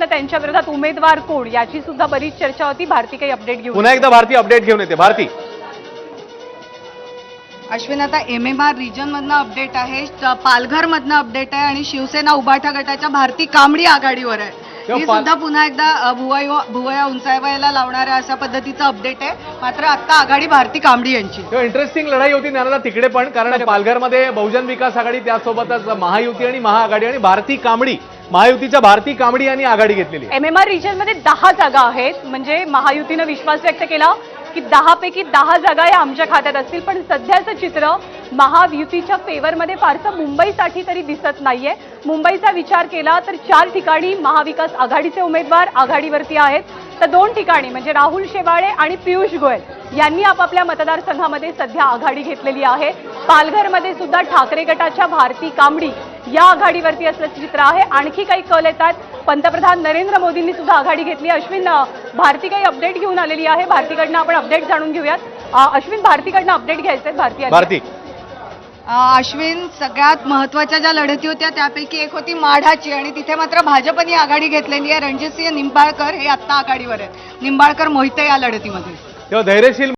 त्यांच्या विरोधात उमेदवार कोण याची सुद्धा बरीच चर्चा होती. भारती काही अपडेट घेऊन पुन्हा एकदा भारती अपडेट घेऊन येते. भारती, अश्विन, आता MMR रिजन मधनं अपडेट आहे, पालघर मधनं अपडेट आहे आणि शिवसेना उभाठा गटाच्या भारती कांबडी आघाडीवर आहे. ही सुद्धा पुन्हा एकदा भुवया उंचावायला लावणाऱ्या अशा पद्धतीचं अपडेट आहे. मात्र आता आघाडी भारती कांबडी यांची. इंटरेस्टिंग लढाई होती ज्ञानाला तिकडे पण, कारण पालघरमध्ये बहुजन विकास आघाडी, त्यासोबतच महायुती आणि महाआघाडी आणि भारती कांबडी, महायुतीच्या भारती कांबडी यांनी आघाडी घेतलेली. MMR रिजन मध्ये 10 जागा आहेत. म्हणजे महायुतीनं विश्वास व्यक्त केला की 10 पैकी 10 जागा या आमच्या खात्यात असतील. पण सध्याचं चित्र महायुतीच्या फेवरमध्ये फारसं मुंबईसाठी तरी दिसत नाहीये. मुंबईचा विचार केला तर 4 ठिकाणी महाविकास आघाडीचे उमेदवार आघाडीवरती आहेत, तर 2 ठिकाणी म्हणजे राहुल शेवाळे आणि पियुष गोयल यांनी आपापल्या मतदारसंघामध्ये सध्या आघाडी घेतलेली आहे. पालघरमध्ये सुद्धा ठाकरे गटाच्या भारती कांबडी या आघाडीवरती असल्याचं चित्र आहे. आणखी काही कल येतात. पंतप्रधान नरेंद्र मोदींनी सुद्धा आघाडी घेतली. अश्विन, भारती काही अपडेट घेऊन आलेली आहे. भारतीकडनं आपण अपडेट जाणून घेऊयात. अश्विन, भारतीकडनं अपडेट घ्यायचे आहेत. भारती, अश्विन, सगळ्यात महत्वाच्या ज्या लढती होत्या त्यापैकी एक होती माढाची आणि तिथे मात्र भाजपने आघाडी घेतलेली आहे. रणजितसिंह निंबाळकर हे आत्ता आघाडीवर आहेत. निंबाळकर मोहिते या लढतीमध्ये तेव्हा धैर्यशील